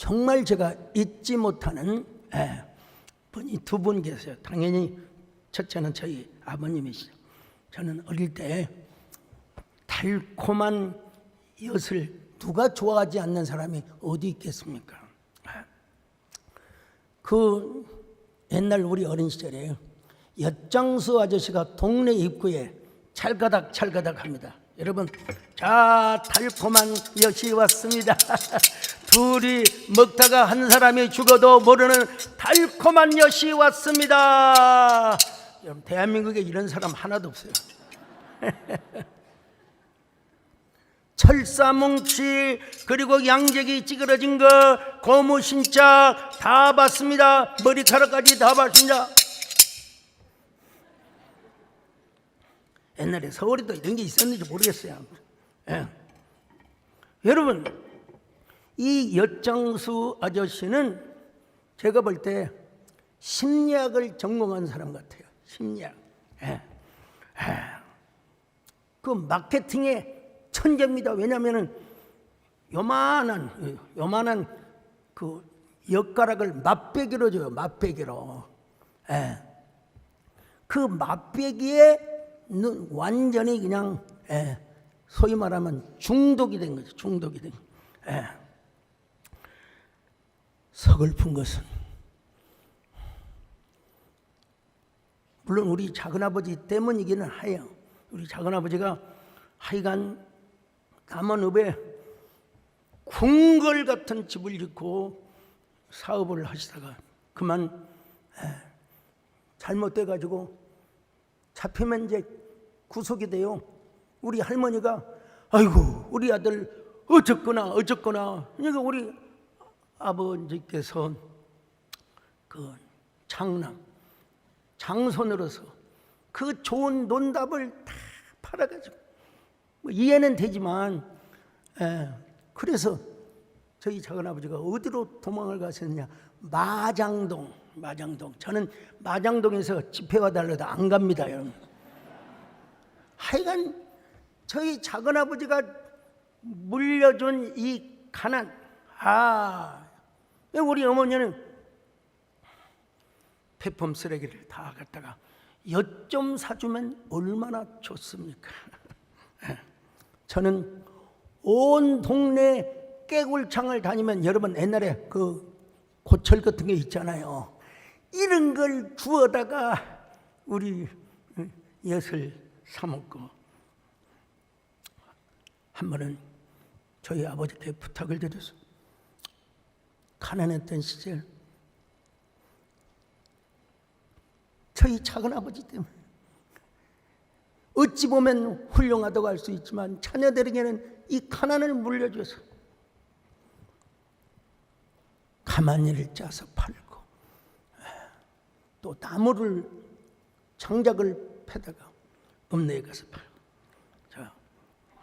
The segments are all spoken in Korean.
정말 제가 잊지 못하는 분이 두 분 계세요. 당연히 첫째는 저희 아버님이시죠. 저는 어릴 때 달콤한 엿을 누가 좋아하지 않는 사람이 어디 있겠습니까? 그 옛날 우리 어린 시절에 엿장수 아저씨가 동네 입구에 찰가닥 합니다. 여러분, 자, 달콤한 엿이 왔습니다. 둘이 먹다가 한 사람이 죽어도 모르는 달콤한 엿이 왔습니다. 여러분, 대한민국에 이런 사람 하나도 없어요. 철사뭉치, 그리고 양재기 찌그러진 거, 고무신짝 다 봤습니다. 머리카락까지 다 봤습니다. 옛날에 서울에도 이런 게 있었는지 모르겠어요. 여러분, 이 엿장수 아저씨는 제가 볼 때 심리학을 전공한 사람 같아요. 심리학. 그 마케팅의 천재입니다. 왜냐하면 요만한 그 엿가락을 맛배기로 줘요. 맛배기로. 그 맛배기에 완전히 그냥 소위 말하면 중독이 된 거죠. 중독이 된. 서글픈 것은 물론 우리 작은아버지 때문이기는 해요. 우리 작은아버지가 하여간 남원읍에 궁궐 같은 집을 짓고 사업을 하시다가 그만 잘못돼가지고 잡히면 이제 구속이 돼요. 우리 할머니가 아이고 우리 아들 어쨌거나 그러니까 우리 아버지께서 그 장손으로서 그 좋은 논답을 다 팔아가지고 뭐 이해는 되지만 그래서 저희 작은아버지가 어디로 도망을 가셨느냐, 마장동. 저는 마장동에서 집회가 달려도 안 갑니다, 여러분. 하여간 저희 작은아버지가 물려준 이 가난. 우리 어머니는 폐품 쓰레기를 다 갖다가 엿 좀 사주면 얼마나 좋습니까? 저는 온 동네 깨굴창을 다니면 여러분 옛날에 그 고철 같은 게 있잖아요. 이런 걸 주워다가 우리 엿을 사 먹고, 한 번은 저희 아버지께 부탁을 드려서 가난했던 시절 저희 작은아버지 때문에 어찌 보면 훌륭하다고 할 수 있지만 자녀들에게는 이 가난을 물려줘서 가마니를 짜서 팔고 또 나무를 장작을 패다가 읍내에 가서 팔고, 자,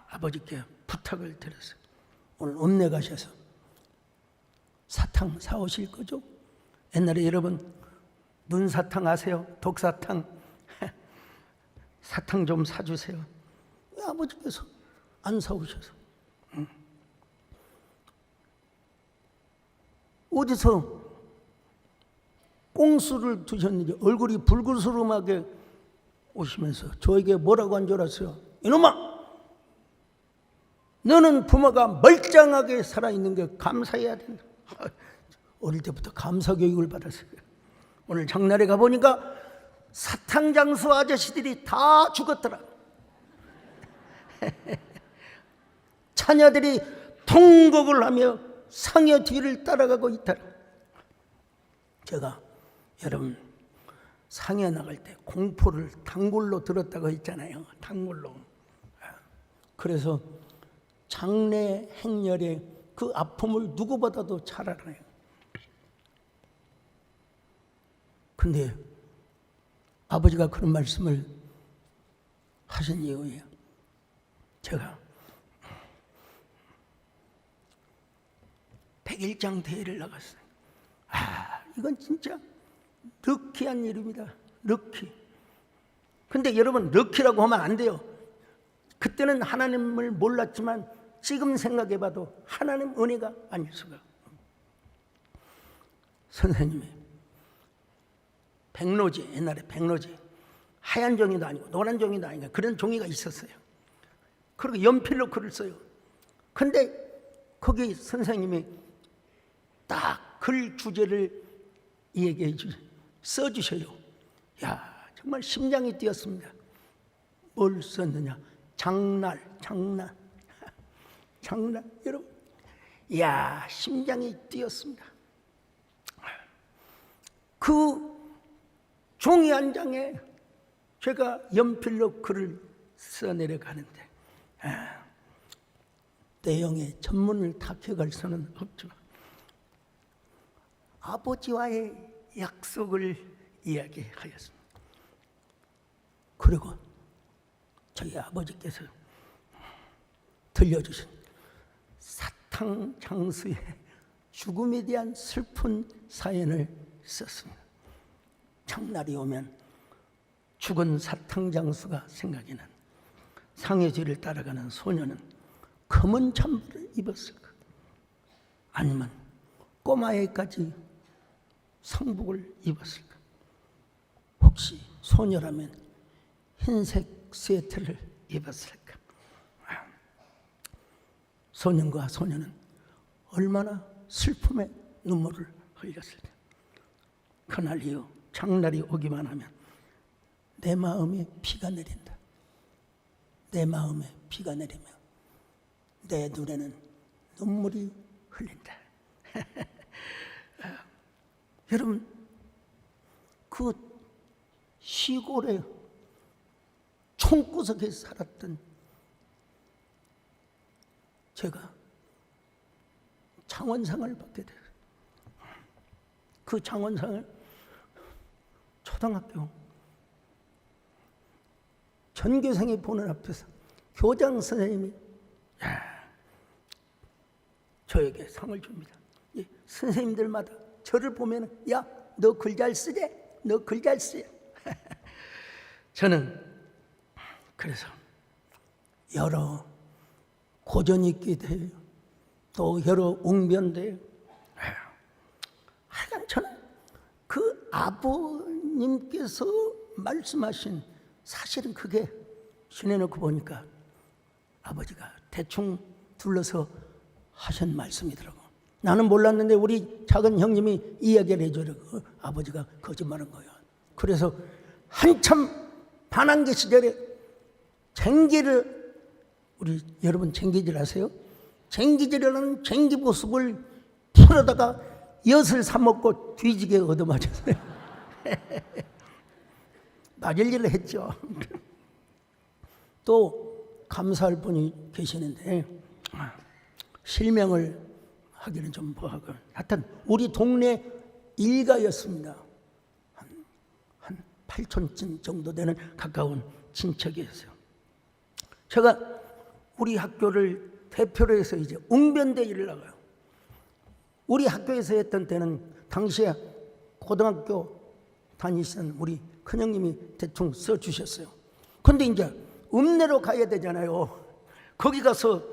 아버지께 부탁을 드려서 오늘 읍내 가셔서 사탕 사오실 거죠? 옛날에 여러분 눈사탕 아세요? 독사탕. 사탕 좀 사주세요. 왜 아버지께서 안 사오셔서? 어디서 꽁수를 두셨는지 얼굴이 붉으스름하게 오시면서 저에게 뭐라고 한 줄 아세요? 이놈아! 너는 부모가 멀쩡하게 살아있는 게 감사해야 된다. 어릴 때부터 감사 교육을 받았어요. 오늘 장날에 가보니까 사탕장수 아저씨들이 다 죽었더라. 자녀들이 통곡을 하며 상여 뒤를 따라가고 있더라. 제가 여러분 상해 나갈 때 공포를 단골로 들었다고 했잖아요. 단골로. 그래서 장례 행렬에 그 아픔을 누구보다도 잘 알아요. 근데 아버지가 그런 말씀을 하신 이후에 제가 100일장 대회를 나갔어요. 이건 진짜 럭키한 일입니다. 럭키. 근데 여러분 럭키라고 하면 안 돼요. 그때는 하나님을 몰랐지만 지금 생각해봐도 하나님 은혜가 아닐 수가. 선생님이 백로지, 옛날에 백로지, 하얀 종이도 아니고 노란 종이도 아니고 그런 종이가 있었어요. 그리고 연필로 글을 써요. 근데 거기 선생님이 딱 글 주제를 얘기해 써주셔요. 야, 정말 심장이 뛰었습니다. 뭘 썼느냐? 장날. 여러분, 야, 심장이 뛰었습니다. 그 종이 한 장에 제가 연필로 글을 써내려가는데 내용의 전문을 탁해갈 수는 없지만 아버지와의 약속을 이야기하였습니다. 그리고 저희 아버지께서 들려주신 사탕장수의 죽음에 대한 슬픈 사연을 썼습니다. 장날이 오면 죽은 사탕장수가 생각이 난 상해지를 따라가는 소녀는 검은 잠바를 입었을까? 아니면 꼬마애까지 상복을 입었을까? 혹시 소녀라면 흰색 스웨터를 입었을까? 소년과 소녀는 얼마나 슬픔의 눈물을 흘렸을까? 그날 이후 장날이 오기만 하면 내 마음에 비가 내린다. 내 마음에 비가 내리며 내 눈에는 눈물이 흘린다. 여러분, 그 시골에 총구석에 살았던 제가 장원상을 받게 됐어요. 그 장원상을 초등학교 전교생이 보는 앞에서 교장 선생님이 저에게 상을 줍니다. 선생님들마다 저를 보면 야, 너 글 잘 쓰지? 너 글 잘 쓰지? 저는 그래서 여러 고전익기대회 또 여러 웅변대회 하여간 저는 그 아버님께서 말씀하신 사실은 그게 지내놓고 보니까 아버지가 대충 둘러서 하신 말씀이더라고. 나는 몰랐는데 우리 작은 형님이 이야기를 해주려고 아버지가 거짓말한 거야. 그래서 한참 반항기 시절에 쟁기를 우리 여러분 쟁기질 아세요? 쟁기질이라는 쟁기 보습을 풀어다가 엿을 사먹고 뒤지게 얻어맞았어요. 맞을 일을 했죠. 또 감사할 분이 계시는데 실명을 하기는 좀 뭐하고 하여튼 우리 동네 일가였습니다. 한 8촌 정도 되는 가까운 친척이었어요. 제가 우리 학교를 대표로 해서 이제 웅변대회를 나가요. 우리 학교에서 했던 때는 당시에 고등학교 다니시는 우리 큰형님이 대충 써주셨어요. 근데 이제 읍내로 가야 되잖아요. 거기 가서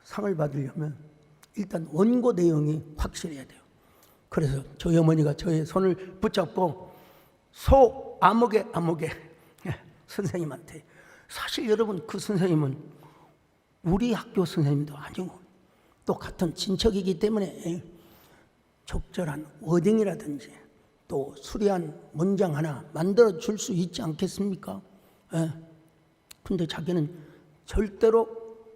상을 받으려면 일단 원고 내용이 확실해야 돼요. 그래서 저희 어머니가 저의 손을 붙잡고 소 아무개 선생님한테, 사실 여러분 그 선생님은 우리 학교 선생님도 아니고 또 같은 친척이기 때문에 적절한 워딩이라든지 또 수려한 문장 하나 만들어 줄 수 있지 않겠습니까? 근데 자기는 절대로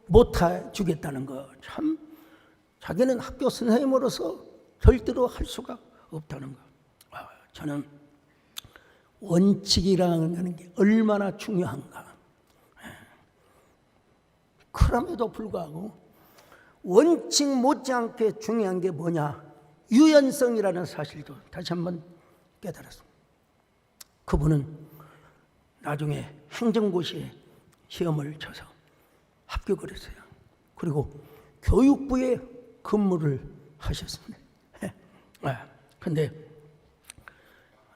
못 해주겠다는 거. 참 자기는 학교 선생님으로서 절대로 할 수가 없다는 거. 저는 원칙이라는 게 얼마나 중요한가. 그럼에도 불구하고 원칙 못지않게 중요한 게 뭐냐? 유연성이라는 사실도 다시 한번 깨달았습니다. 그분은 나중에 행정고시에 시험을 쳐서 합격을 했어요. 그리고 교육부에 근무를 하셨습니다. 근데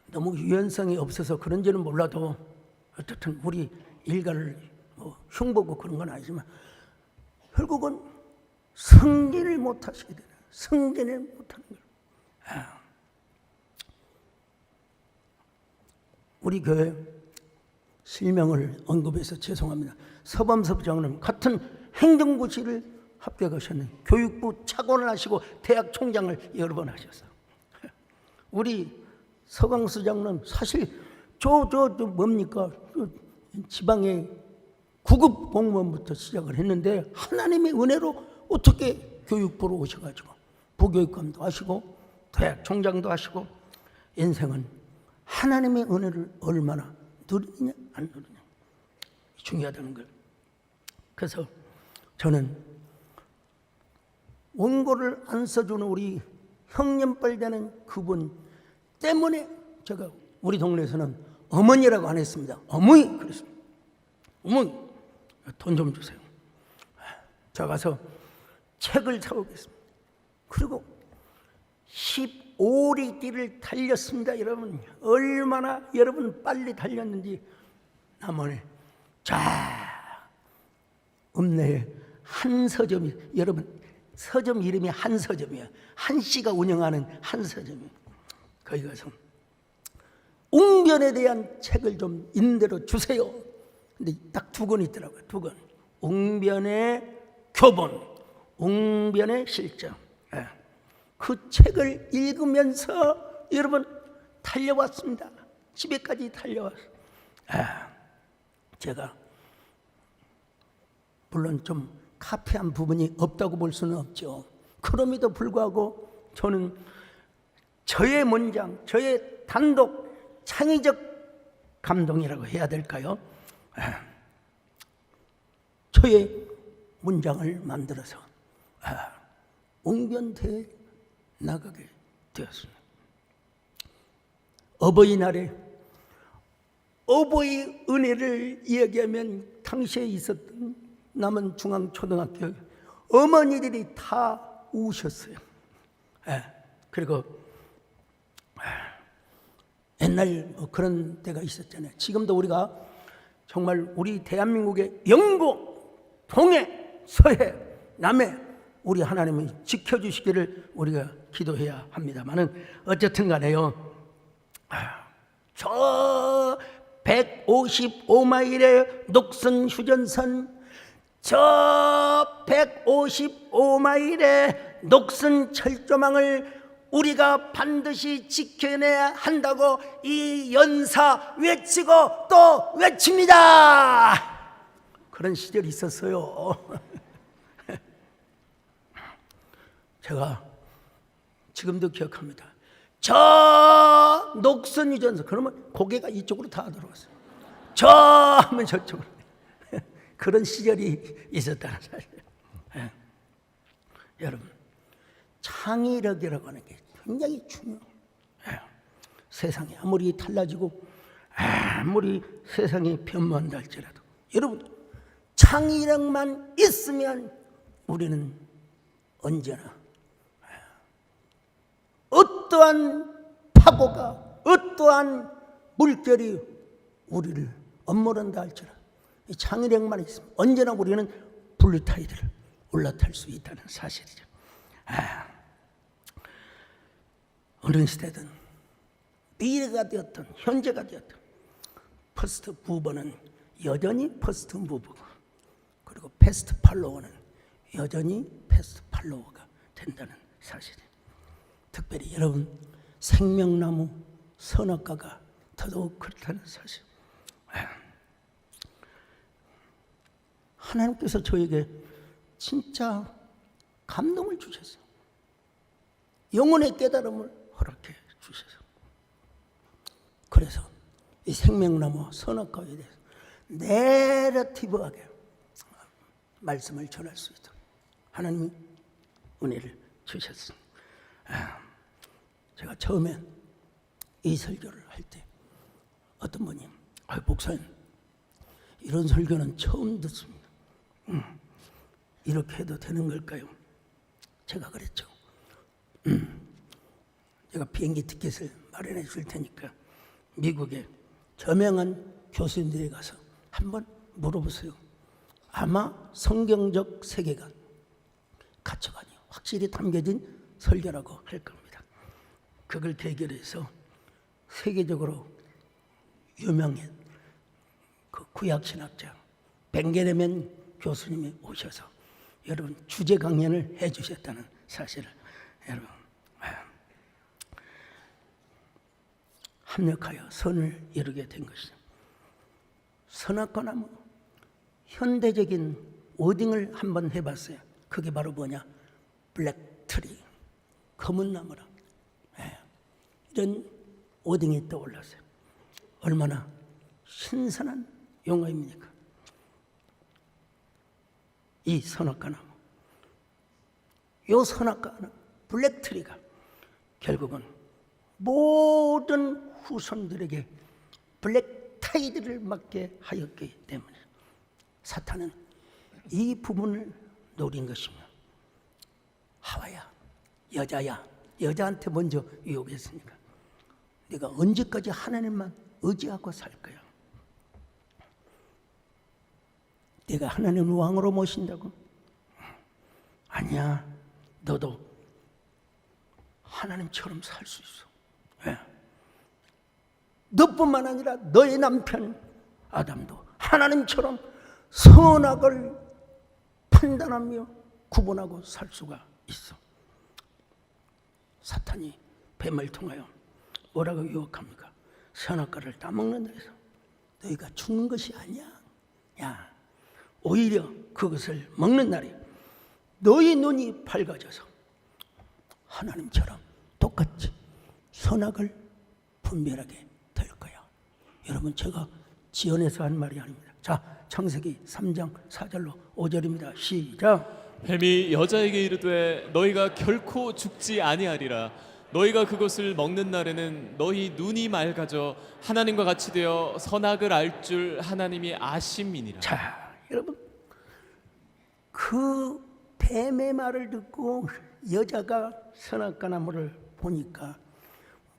너무 유연성이 없어서 그런지는 몰라도 어쨌든 우리 일가를 흉보고 그런 건 아니지만 결국은 승진을 못 하시게 되는, 승진을 못 하는 거예요. 우리 교회 실명을 언급해서 죄송합니다. 서범섭 장로님 같은 행정고시를 합격하셨는데 교육부 차관을 하시고 대학 총장을 여러 번 하셨어요. 우리 서광수 장로님 사실 저 뭡니까? 지방의 구급 공무원부터 시작을 했는데 하나님의 은혜로 어떻게 교육부로 오셔가지고 부교육감도 하시고 대학 총장도 하시고 인생은 하나님의 은혜를 얼마나 누리느냐 안 누리느냐 중요하다는 걸. 그래서 저는 원고를 안 써주는 우리 형님뻘 되는 그분 때문에 제가 우리 동네에서는 어머니라고 안 했습니다. 어머니 그랬습니다. 어머니 돈 좀 주세요. 제가 가서 책을 사오겠습니다. 그리고 15리띠를 달렸습니다. 여러분 얼마나 여러분 빨리 달렸는지 남원에 자 읍내에 한 서점이 여러분 서점 이름이 한 서점이에요. 한 씨가 운영하는 한 서점이에요. 거기 가서 웅변에 대한 책을 좀 임대로 주세요. 근데 딱 두 권 있더라고요. 두 권. 웅변의 교본, 웅변의 실정. 그 책을 읽으면서 여러분 달려왔습니다. 집에까지 달려왔어요. 제가 물론 좀 카피한 부분이 없다고 볼 수는 없죠. 그럼에도 불구하고 저는 저의 문장, 저의 단독 창의적 감동이라고 해야 될까요? 저의 문장을 만들어서 웅변대에 나가게 되었습니다. 어버이날에 어버이 은혜를 이야기하면 당시에 있었던 남원 중앙초등학교 어머니들이 다 우셨어요. 그리고 옛날 그런 때가 있었잖아요. 지금도 우리가 정말 우리 대한민국의 영고, 동해, 서해, 남해 우리 하나님이 지켜주시기를 우리가 기도해야 합니다만은 어쨌든 간에요. 저 155마일의 녹슨 휴전선, 저 155마일의 녹슨 철조망을 우리가 반드시 지켜내야 한다고 이 연사 외치고 또 외칩니다. 그런 시절이 있었어요. 제가 지금도 기억합니다. 저 녹슨 유전서 그러면 고개가 이쪽으로 다 들어왔어요. 저 하면 저쪽으로. 그런 시절이 있었다는 사실. 여러분 창의력이라고 하는 게 굉장히 중요해요. 세상이 아무리 달라지고 아무리 세상이 변모한다 할지라도 여러분 창의력만 있으면 우리는 언제나 어떠한 파고가 어떠한 물결이 우리를 엄몰한다 할지라도 이 창의력만 있으면 언제나 우리는 블루타이드를 올라탈 수 있다는 사실이죠. 어느 시대든 미래가 되었든 현재가 되었든 퍼스트 무버는 여전히 퍼스트 무버고 그리고 패스트 팔로워는 여전히 패스트 팔로워가 된다는 사실이에요. 특별히 여러분 생명나무 선악과가 더더욱 그렇다는 사실. 하나님께서 저에게 진짜 감동을 주셨어요. 영혼의 깨달음을 허락해 주셔서 그래서 이 생명나무 선악과에 대해서 내러티브하게 말씀을 전할 수 있도록 하나님이 은혜를 주셨습니다. 제가 처음에 이 설교를 할 때 어떤 분이 목사님 이런 설교는 처음 듣습니다. 이렇게 해도 되는 걸까요? 제가 그랬죠. 제가 비행기 티켓을 마련해 줄 테니까 미국에 저명한 교수님들에 가서 한번 물어보세요. 아마 성경적 세계관, 가치관이 확실히 담겨진 설교라고 할 겁니다. 그걸 계기로 해서 세계적으로 유명한 그 구약신학자 벵게레멘 교수님이 오셔서 여러분 주제 강연을 해주셨다는 사실을 여러분 합력하여 선을 이루게 된 것이죠. 선악과나무 현대적인 워딩을 한번 해봤어요. 그게 바로 뭐냐? 블랙트리, 검은 나무라. 이런 워딩이 떠올랐어요. 얼마나 신선한 용어입니까? 이 선악과나무, 이 선악과나무 블랙트리가 결국은 모든 후손들에게 블랙타이드를 맞게 하였기 때문에 사탄은 이 부분을 노린 것이며, 하와야, 여자야, 여자한테 먼저 유혹했으니까 네가 언제까지 하나님만 의지하고 살 거야? 네가 하나님을 왕으로 모신다고? 아니야, 너도 하나님처럼 살 수 있어. 왜? 너뿐만 아니라 너의 남편 아담도 하나님처럼 선악을 판단하며 구분하고 살 수가 있어. 사탄이 뱀을 통하여 뭐라고 유혹합니까? 선악과를 따먹는다 해서 너희가 죽는 것이 아니야. 야, 오히려 그것을 먹는 날에 너희 눈이 밝아져서 하나님처럼 똑같이 선악을 분별하게 될 거야. 여러분, 제가 지어내서 한 말이 아닙니다. 자, 창세기 3장 4절로 5절입니다. 시작. 뱀이 여자에게 이르되 너희가 결코 죽지 아니하리라. 너희가 그것을 먹는 날에는 너희 눈이 맑아져 하나님과 같이 되어 선악을 알 줄 하나님이 아심이니라. 자, 여러분, 그 뱀의 말을 듣고 여자가 선악과나무를 보니까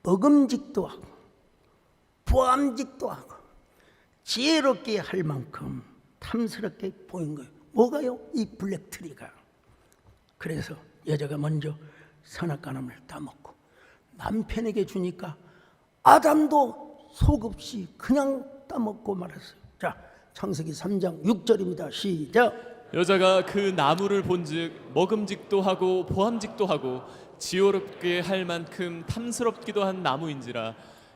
먹음직도 하고 보암직도 하고 지혜롭게 할 만큼 탐스럽게 보인 거예요. 뭐가요? 이 블랙트리가. 그래서 여자가 먼저 선악과나무를 따먹고 남편에게 주니까 아담도 속없이 그냥 따먹고 말았어요. 자, 창세기 3장 6절입니다. 시작. 여자가 그 나무를 본즉 먹음직도 하고 보암직도 하고 지혜롭게 할 만큼 탐스럽기도 한 나무인지라.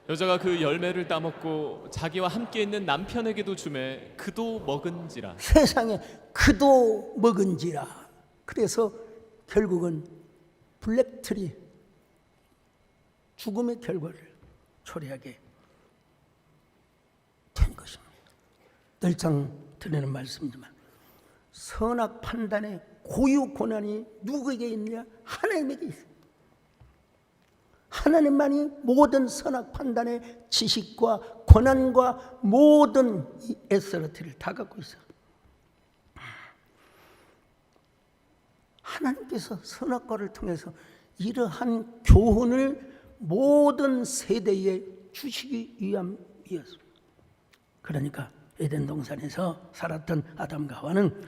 여자가 그 열매를 따먹고 자기와 함께 있는 남편에게도 주매 그도 먹은지라. 세상에 그도 먹은지라. 그래서 결국은 블랙트리, 죽음의 결과를 초래하게 된 것입니다. 늘상 드리는 말씀이지만 선악 판단의 고유 권한이 누구에게 있느냐? 하나님에게 있습니다. 하나님만이 모든 선악 판단의 지식과 권한과 모든 이 에서리티를 다 갖고 있어요. 하나님께서 선악과를 통해서 이러한 교훈을 모든 세대에 주시기 위함이었습니다. 그러니까 에덴 동산에서 살았던 아담과 하와는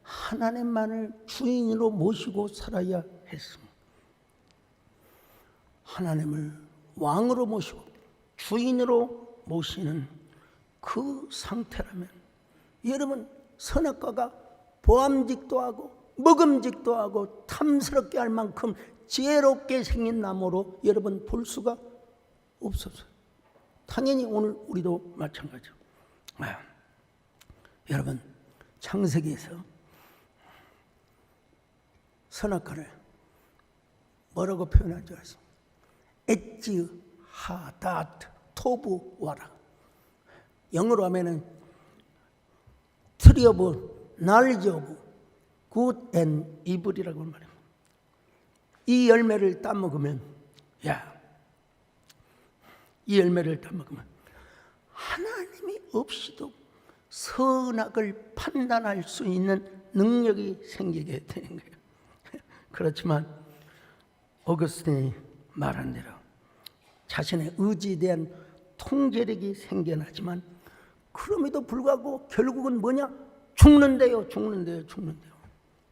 하나님만을 주인으로 모시고 살아야 했습니다. 하나님을 왕으로 모시고 주인으로 모시는 그 상태라면 여러분, 선악과가 보암직도 하고 먹음직도 하고 탐스럽게 할 만큼 지혜롭게 생긴 나무로 여러분 볼 수가 없었어요. 당연히 오늘 우리도 마찬가지죠. 여러분, 창세기에서 선악과를 뭐라고 표현할 줄 아십니까? 엣지 하다트 토부 와라. 영어로 하면은 트리 오브 knowledge of good and evil이라고 말합니다. 이 열매를 따먹으면, 이 열매를 따먹으면 하나님이 없이도 선악을 판단할 수 있는 능력이 생기게 되는 거예요. 그렇지만 어거스틴이 말한 대로 자신의 의지에 대한 통제력이 생겨나지만 그럼에도 불구하고 결국은 뭐냐? 죽는데요.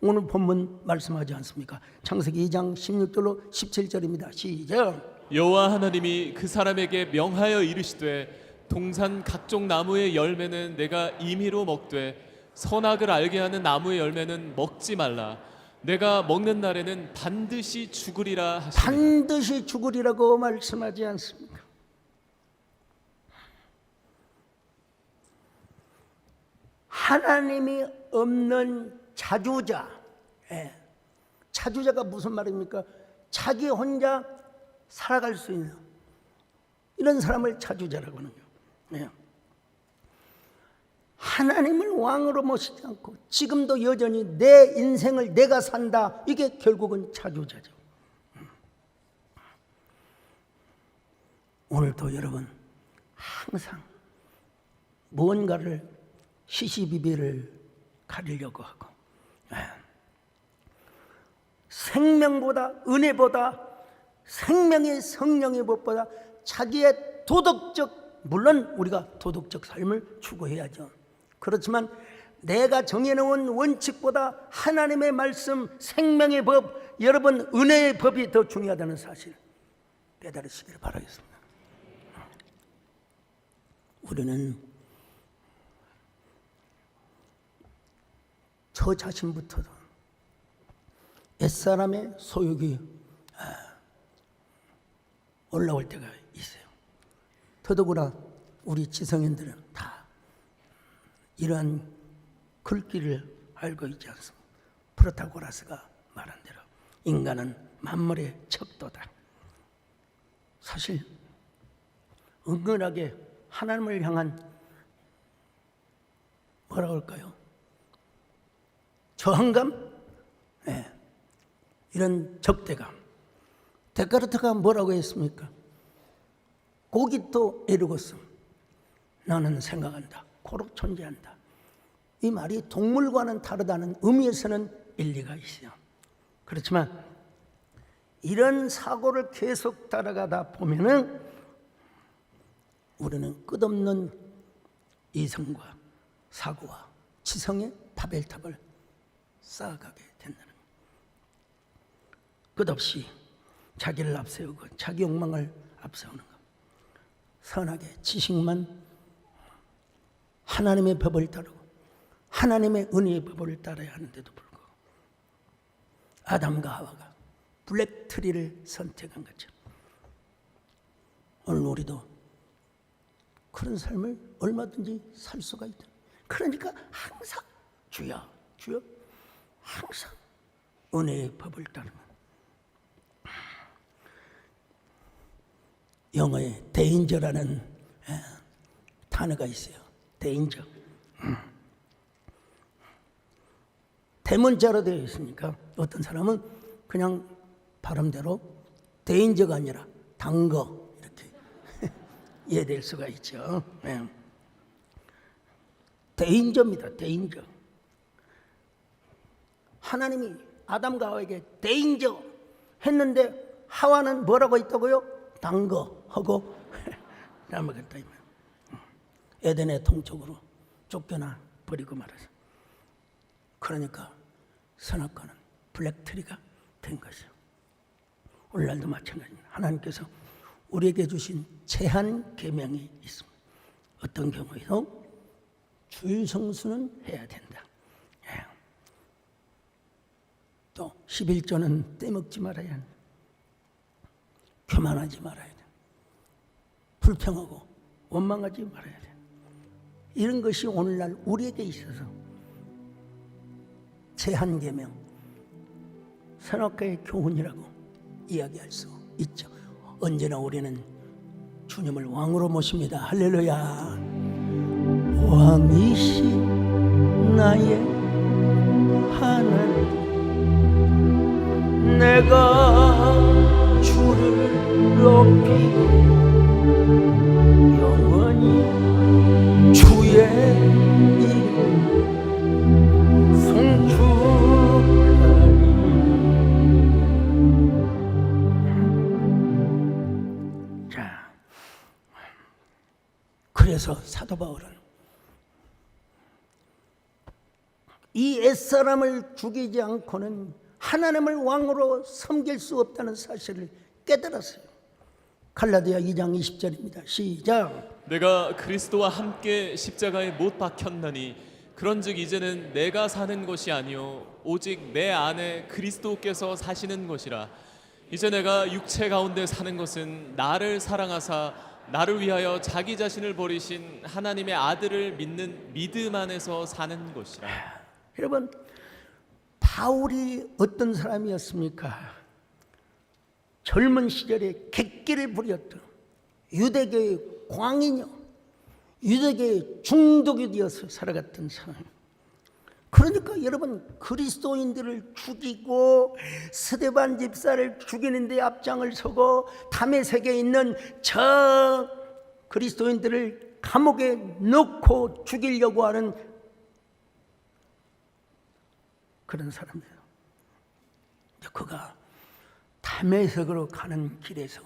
오늘 본문 말씀하지 않습니까? 창세기 2장 16절로 17절입니다. 시작. 여호와 하나님이 그 사람에게 명하여 이르시되 동산 각종 나무의 열매는 내가 임의로 먹되 선악을 알게 하는 나무의 열매는 먹지 말라. 내가 먹는 날에는 반드시 죽으리라 하시니. 반드시 죽으리라고 말씀하지 않습니까? 하나님이 없는 자주자. 자주자가 무슨 말입니까? 자기 혼자 살아갈 수 있는 이런 사람을 자주자라고 하는요. 하나님을 왕으로 모시지 않고 지금도 여전히 내 인생을 내가 산다. 이게 결국은 자주자죠. 오늘도 여러분 항상 무언가를 시시비비를 가리려고 하고 생명보다 은혜보다 생명의 성령의 법보다 자기의 도덕적, 물론 우리가 도덕적 삶을 추구해야죠. 그렇지만 내가 정해놓은 원칙보다 하나님의 말씀, 생명의 법, 여러분 은혜의 법이 더 중요하다는 사실 깨달으시기를 바라겠습니다. 우리는 저 자신부터도 옛사람의 소욕이 올라올 때가 있어요. 더더구나 우리 지성인들은 다 이러한 글귀를 알고 있지 않습니까? 프로타고라스가 말한 대로 인간은 만물의 척도다. 사실 은근하게 하나님을 향한 뭐라고 할까요? 저항감? 이런 적대감. 데카르트가 뭐라고 했습니까? 고기도 에르고스, 나는 생각한다, 고로 존재한다. 이 말이 동물과는 다르다는 의미에서는 일리가 있어요. 그렇지만 이런 사고를 계속 따라가다 보면은 우리는 끝없는 이성과 사고와 지성의 바벨탑을 쌓아가게 된다는 거예요. 끝없이 자기를 앞세우고 자기 욕망을 앞세우는 것. 선하게 지식만 하나님의 법을 따르고 하나님의 은혜의 법을 따라야 하는데도 불구하고 아담과 하와가 블랙트리를 선택한 거죠. 오늘 우리도 그런 삶을 얼마든지 살 수가 있다. 그러니까 항상 주여 주여 항상 은혜의 법을 따르는, 영어에 danger라는 단어가 있어요. danger. 대문자로 되어 있으니까 어떤 사람은 그냥 발음대로 danger가 아니라 단거 이렇게 이해될 수가 있죠. danger입니다. danger. 하나님이 아담과 하와에게 danger 했는데 하와는 뭐라고 했다고요? 단거 하고 남아갔다. 에덴의 동쪽으로 쫓겨나 버리고 말아서. 그러니까 선악과는 블랙트리가 된 것이요. 오늘날도 마찬가지입니다. 하나님께서 우리에게 주신 제한 계명이 있습니다. 어떤 경우에도 주일 성수는 해야 된다. 또 11조는 떼먹지 말아야 한다. 교만하지 말아야 돼. 불평하고 원망하지 말아야 돼. 이런 것이 오늘날 우리에게 있어서 제한계명, 선악과의 교훈이라고 이야기할 수 있죠. 언제나 우리는 주님을 왕으로 모십니다. 할렐루야. 왕이시 나의 하나님, 내가 주를 높이고 영원히 주의 이름 송축하리. 자, 그래서 사도 바울은 이 옛사람을 죽이지 않고는 하나님을 왕으로 섬길 수 없다는 사실을 깨달았어요. 갈라디아 2장 20절입니다. 시작. 내가 그리스도와 함께 십자가에 못 박혔나니 그런즉 이제는 내가 사는 것이 아니요 오직 내 안에 그리스도께서 사시는 것이라. 이제 내가 육체 가운데 사는 것은 나를 사랑하사 나를 위하여 자기 자신을 버리신 하나님의 아들을 믿는 믿음 안에서 사는 것이라. 여러분, 바울이 어떤 사람이었습니까? 젊은 시절에 객기를 부렸던 유대교의 광인이요, 유대교의 중독이 되어서 살아갔던 사람. 그러니까 여러분, 그리스도인들을 죽이고 스데반 집사를 죽이는 데 앞장을 서고 다메섹에 있는 저 그리스도인들을 감옥에 넣고 죽이려고 하는 그런 사람이에요. 그가 다메섹으로 가는 길에서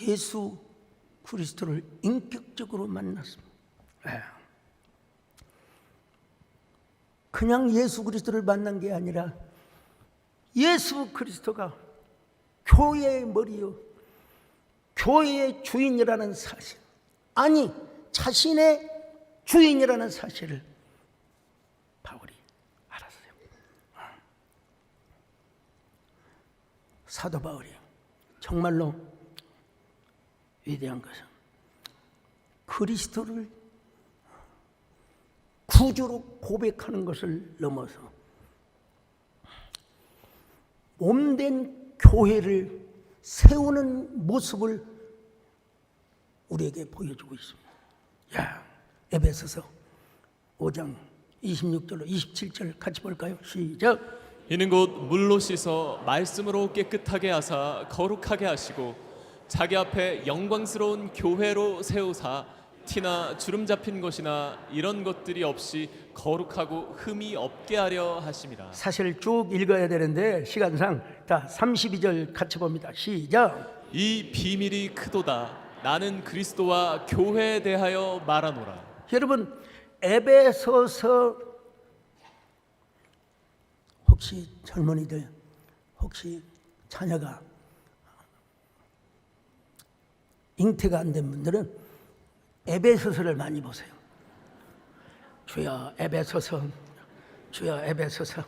예수 그리스도를 인격적으로 만났습니다. 그냥 예수 그리스도를 만난 게 아니라 예수 그리스도가 교회의 머리요, 교회의 주인이라는 사실, 아니 자신의 주인이라는 사실을 바울이 알았어요. 사도 바울이 정말로 위대한 것은 그리스도를 구주로 고백하는 것을 넘어서 몸된 교회를 세우는 모습을 우리에게 보여주고 있습니다. 에베소서 5장 26절로 27절 같이 볼까요? 시작. 이는 곧 물로 씻어 말씀으로 깨끗하게 하사 거룩하게 하시고 자기 앞에 영광스러운 교회로 세우사 티나 주름 잡힌 것이나 이런 것들이 없이 거룩하고 흠이 없게 하려 하심이라. 사실 쭉 읽어야 되는데 시간상 다 32절 같이 봅니다. 시작. 이 비밀이 크도다. 나는 그리스도와 교회에 대하여 말하노라. 여러분, 에베소서 혹시 젊은이들, 혹시 자녀가 잉태가 안 된 분들은 에베소서를 많이 보세요. 주여 에베소서, 주여 에베소서.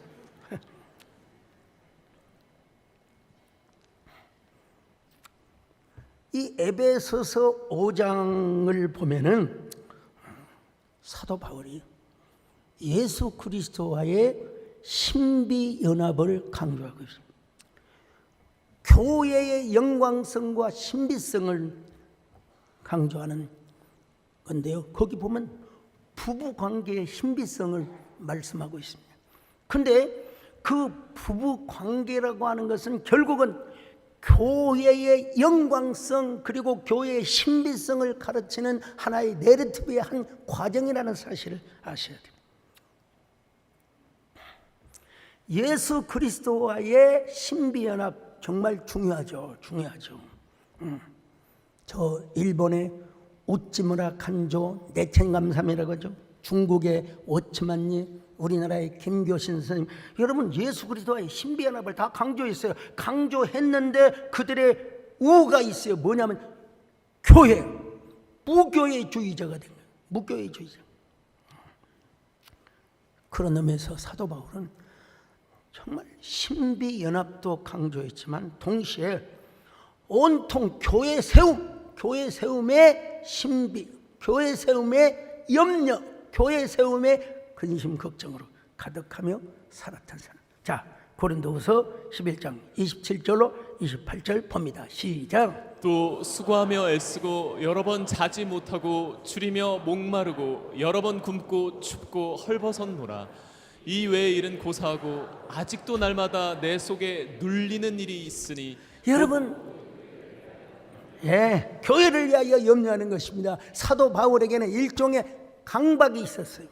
이 에베소서 5장을 보면은 사도 바울이 예수 그리스도와의 신비 연합을 강조하고 있습니다. 교회의 영광성과 신비성을 강조하는 건데요. 거기 보면 부부 관계의 신비성을 말씀하고 있습니다. 근데 그 부부 관계라고 하는 것은 결국은 교회의 영광성 그리고 교회의 신비성을 가르치는 하나의 내러티브의 한 과정이라는 사실을 아셔야 됩니다. 예수 그리스도와의 신비연합 정말 중요하죠. 저 일본의 우찌무라 간조 내첸감삼이라고 하죠. 중국의 오츠만니, 우리나라의 김교신 선생님, 여러분 예수 그리스도와의 신비연합을 다 강조했어요. 강조했는데 그들의 우가 있어요. 뭐냐면 교회, 무교회주의자가 된 거예요. 무교회주의자. 그런 의미에서 사도 바울은 정말 신비연합도 강조했지만 동시에 온통 교회 세움의 신비, 교회 세움의 염려, 교회 세움의 근심 걱정으로 가득하며 살았던 사람. 자, 고린도후서 11장 27절로 28절 봅니다. 시작. 또 수고하며 애쓰고 여러 번 자지 못하고 줄이며 목마르고 여러 번 굶고 춥고 헐벗었노라. 이 외의 일은 고사하고 아직도 날마다 내 속에 눌리는 일이 있으니. 여러분, 교회를 위하여 염려하는 것입니다. 사도 바울에게는 일종의 강박이 있었어요.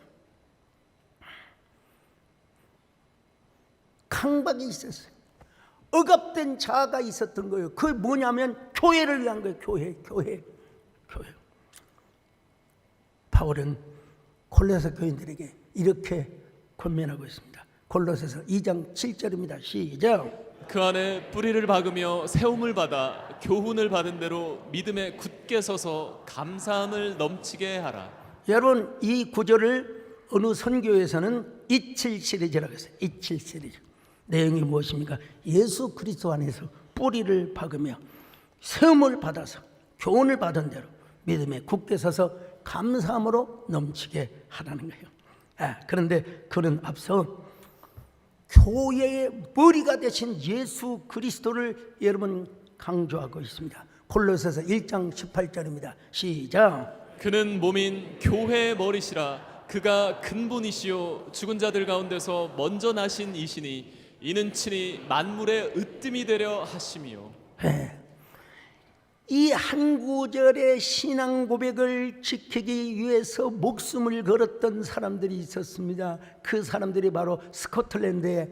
강박이 있었어요. 억압된 자아가 있었던 거예요. 그게 뭐냐면 교회를 위한 거예요. 교회. 바울은 골로새 교인들에게 이렇게 권면하고 있습니다. 골로새서 2장 7절입니다. 시작. 그 안에 뿌리를 박으며 세움을 받아 교훈을 받은 대로 믿음에 굳게 서서 감사함을 넘치게 하라. 여러분, 이 구절을 어느 선교에서는 이칠 시리즈라고 했어요. 이칠 시리즈. 내용이 무엇입니까? 예수 그리스도 안에서 뿌리를 박으며 세움을 받아서 교훈을 받은 대로 믿음에 굳게 서서 감사함으로 넘치게 하라는 거예요. 그런데 그는 앞서 교회의 머리가 되신 예수 그리스도를 여러분 강조하고 있습니다. 골로새서 1장 18절입니다. 시작. 그는 몸인 교회의 머리시라. 그가 근본이시요 죽은 자들 가운데서 먼저 나신 이시니 이는 친히 만물의 으뜸이 되려 하심이요. 이 한 구절의 신앙 고백을 지키기 위해서 목숨을 걸었던 사람들이 있었습니다. 그 사람들이 바로 스코틀랜드의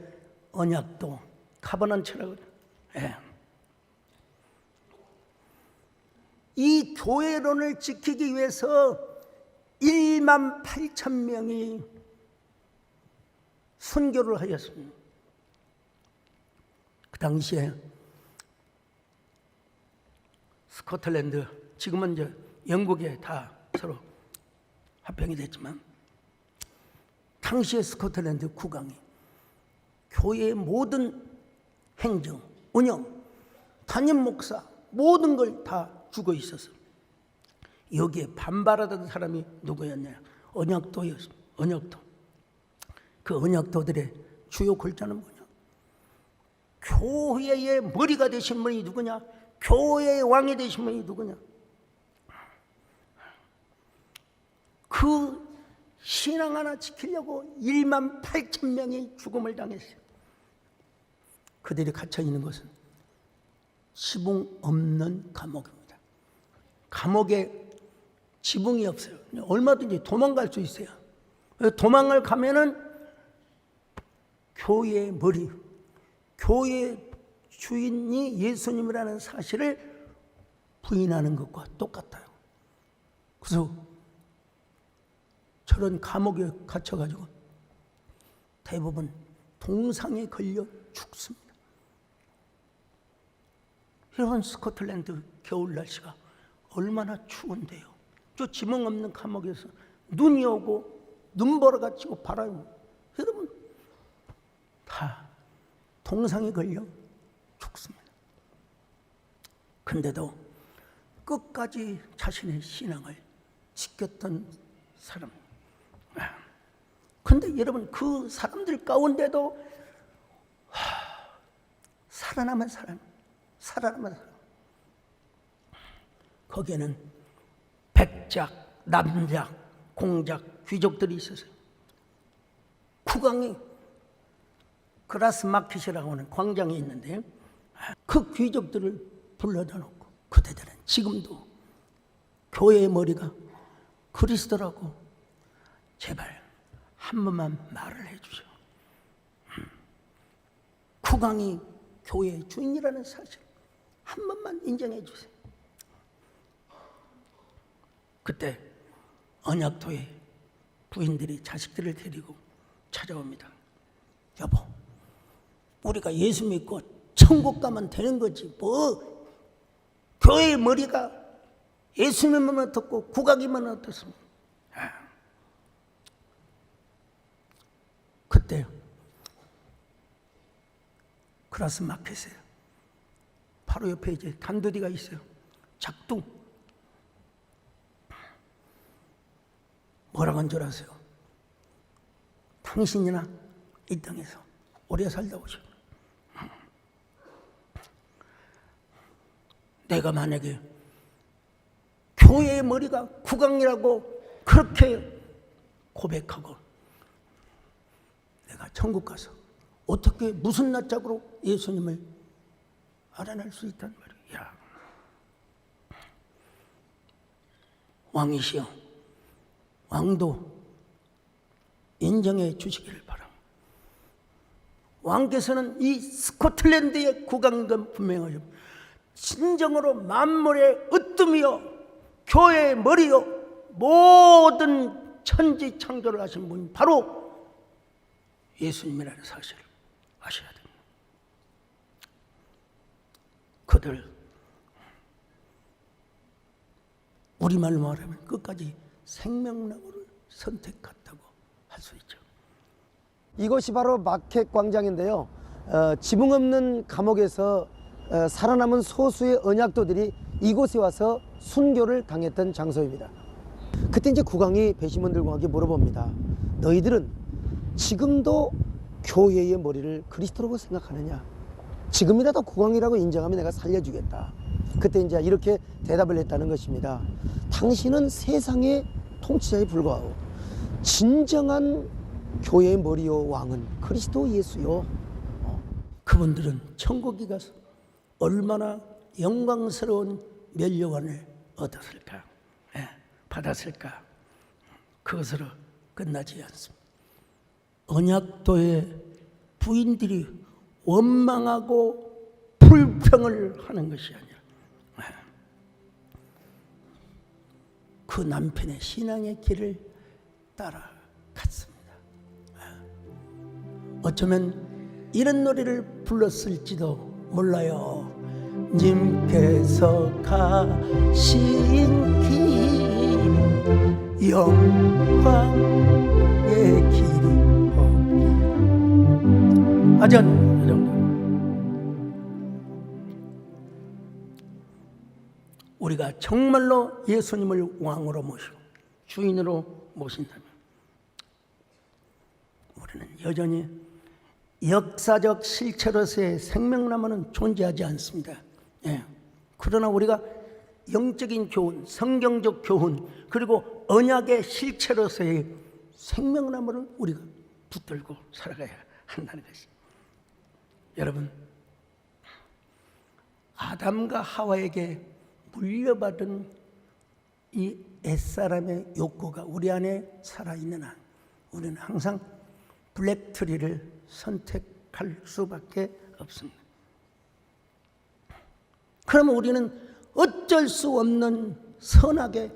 언약도 카버넌처라고 해요. 이 교회론을 지키기 위해서 1만 8천 명이 선교를 하였습니다. 그 당시에 스코틀랜드, 지금은 이제 영국에 다 서로 합병이 됐지만 당시에 스코틀랜드 국왕이 교회의 모든 행정, 운영, 담임 목사 모든 걸 다 주고 있었어요. 여기에 반발하던 사람이 누구였냐? 언약도였습니다. 언약도. 그 언약도들의 주요 골자는 뭐냐? 교회의 머리가 되신 분이 누구냐? 교회의 왕이 되신 분이 누구냐? 그 신앙 하나 지키려고 1만 8천 명이 죽음을 당했어요. 그들이 갇혀 있는 것은 지붕 없는 감옥입니다. 감옥에 지붕이 없어요. 얼마든지 도망갈 수 있어요. 도망을 가면은 교회의 머리, 교회의 주인이 예수님이라는 사실을 부인하는 것과 똑같아요. 그래서 저런 감옥에 갇혀가지고 대부분 동상에 걸려 죽습니다. 여러분, 스코틀랜드 겨울 날씨가 얼마나 추운데요. 저 지붕 없는 감옥에서 눈이 오고 눈보라가 치고 바람이 오고 여러분 다 동상에 걸려 죽습니다. 근데도 끝까지 자신의 신앙을 지켰던 사람. 근데 여러분 그 사람들 가운데도 살아남은 사람, 살아남은 사람. 거기에는 백작, 남작, 공작, 귀족들이 있었어요. 국왕이 그라스 마켓이라고 하는 광장이 있는데 그 귀족들을 불러다 놓고 그대들은 지금도 교회의 머리가 그리스도라고 제발 한 번만 말을 해주죠. 국왕이 교회의 주인이라는 사실 한 번만 인정해 주세요. 그때 언약도의 부인들이 자식들을 데리고 찾아옵니다. 여보, 우리가 예수 믿고 천국 가면 되는 거지 뭐 교회의 머리가 예수님만 어떻고 국왕이만 어떻습니까? 그때 그라스 마켓에 바로 옆에 이제 단도디가 있어요. 작두. 뭐라고 한 줄 아세요? 당신이나 이 땅에서 오래 살다 오셔. 내가 만약에 교회의 머리가 국왕이라고 그렇게 고백하고 내가 천국 가서 어떻게 무슨 낯짝으로 예수님을 알아낼 수 있단 말이야. 야. 왕이시여, 왕도 인정해 주시기를 바랍니다. 왕께서는 이 스코틀랜드의 국왕도 분명하죠. 진정으로 만물의 으뜸이요 교회의 머리요 모든 천지 창조를 하신 분이 바로 예수님이라는 사실을 아셔야 됩니다. 그들 우리말로 말하면 끝까지 생명나무를 선택했다고 할 수 있죠. 이곳이 바로 마켓 광장인데요. 지붕 없는 감옥에서 살아남은 소수의 언약도들이 이곳에 와서 순교를 당했던 장소입니다. 그때 이제 국왕이 배심원들과 물어봅니다. 너희들은 지금도 교회의 머리를 그리스도라고 생각하느냐? 지금이라도 국왕이라고 인정하면 내가 살려주겠다. 그때 이제 이렇게 대답을 했다는 것입니다. 당신은 세상의 통치자에 불과하고 진정한 교회의 머리요 왕은 그리스도 예수요. 그분들은 천국에 가서 얼마나 영광스러운 면류관을 얻었을까, 받았을까. 그것으로 끝나지 않습니다. 언약도의 부인들이 원망하고 불평을 하는 것이 아니라 그 남편의 신앙의 길을 따라갔습니다. 어쩌면 이런 노래를 불렀을지도 몰라요. 님께서 가신 길 영광의 길이 아전 이 정도. 우리가 정말로 예수님을 왕으로 모시고 주인으로 모신다면 우리는 여전히 역사적 실체로서의 생명나무는 존재하지 않습니다. 그러나 우리가 영적인 교훈, 성경적 교훈, 그리고 언약의 실체로서의 생명나무를 우리가 붙들고 살아가야 한다는 것입니다. 여러분, 아담과 하와에게 물려받은 이 옛사람의 욕구가 우리 안에 살아있는 한 우리는 항상 블랙트리를 선택할 수밖에 없습니다. 그러면 우리는 어쩔 수 없는 선악의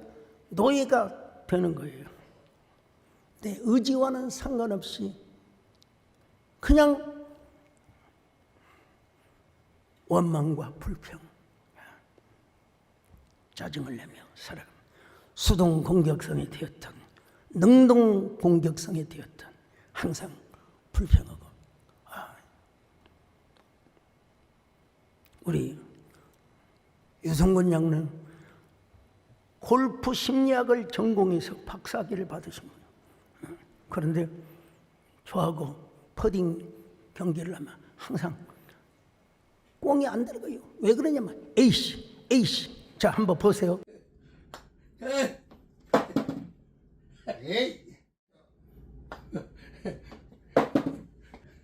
노예가 되는 거예요. 내 의지와는 상관없이 그냥 원망과 불평, 짜증을 내며 살아갑니다. 수동 공격성이 되었던 능동 공격성이 되었던 항상 불평하고. 우리 유성근 양은 골프 심리학을 전공해서 박사학위를 받으신 분이에요. 그런데 저하고 퍼딩 경기를 하면 항상 꽁이 안 들어가요. 왜 그러냐면 에이씨. 자, 한번 보세요. 에이.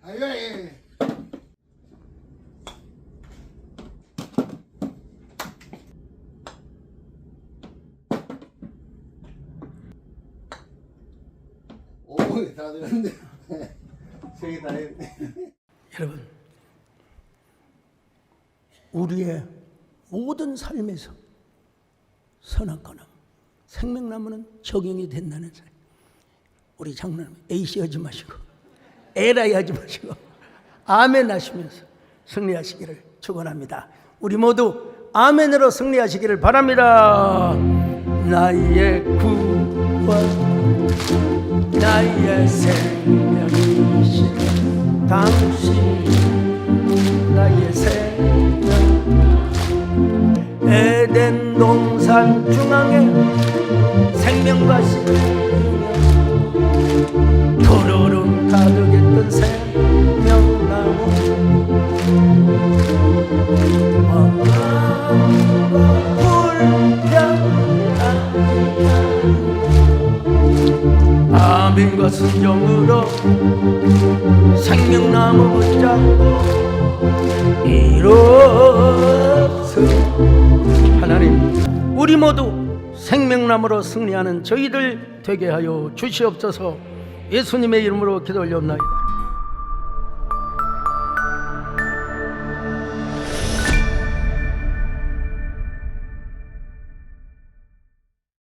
아이고, 에이. 오, 다 들었네. 세 개 다 했네. 여러분, 우리의 모든 삶에서 선악과는 생명나무는 적용이 된다는 사실. 우리 장로님 에이씨 하지 마시고 에라이 하지 마시고 아멘 하시면서 승리하시기를 축원합니다. 우리 모두 아멘으로 승리하시기를 바랍니다. 나의 구원 나의 생명이신 당신 나의 생명 에덴 동산 중앙에 생명과 생명 푸르름 가득했던 생명나무 아멘과 순종으로 생명나무 붙잡고 일어서 하나님, 우리 모두 생명나무로 승리하는 저희들 되게 하여 주시옵소서. 예수님의 이름으로 기도 올려옵나이다.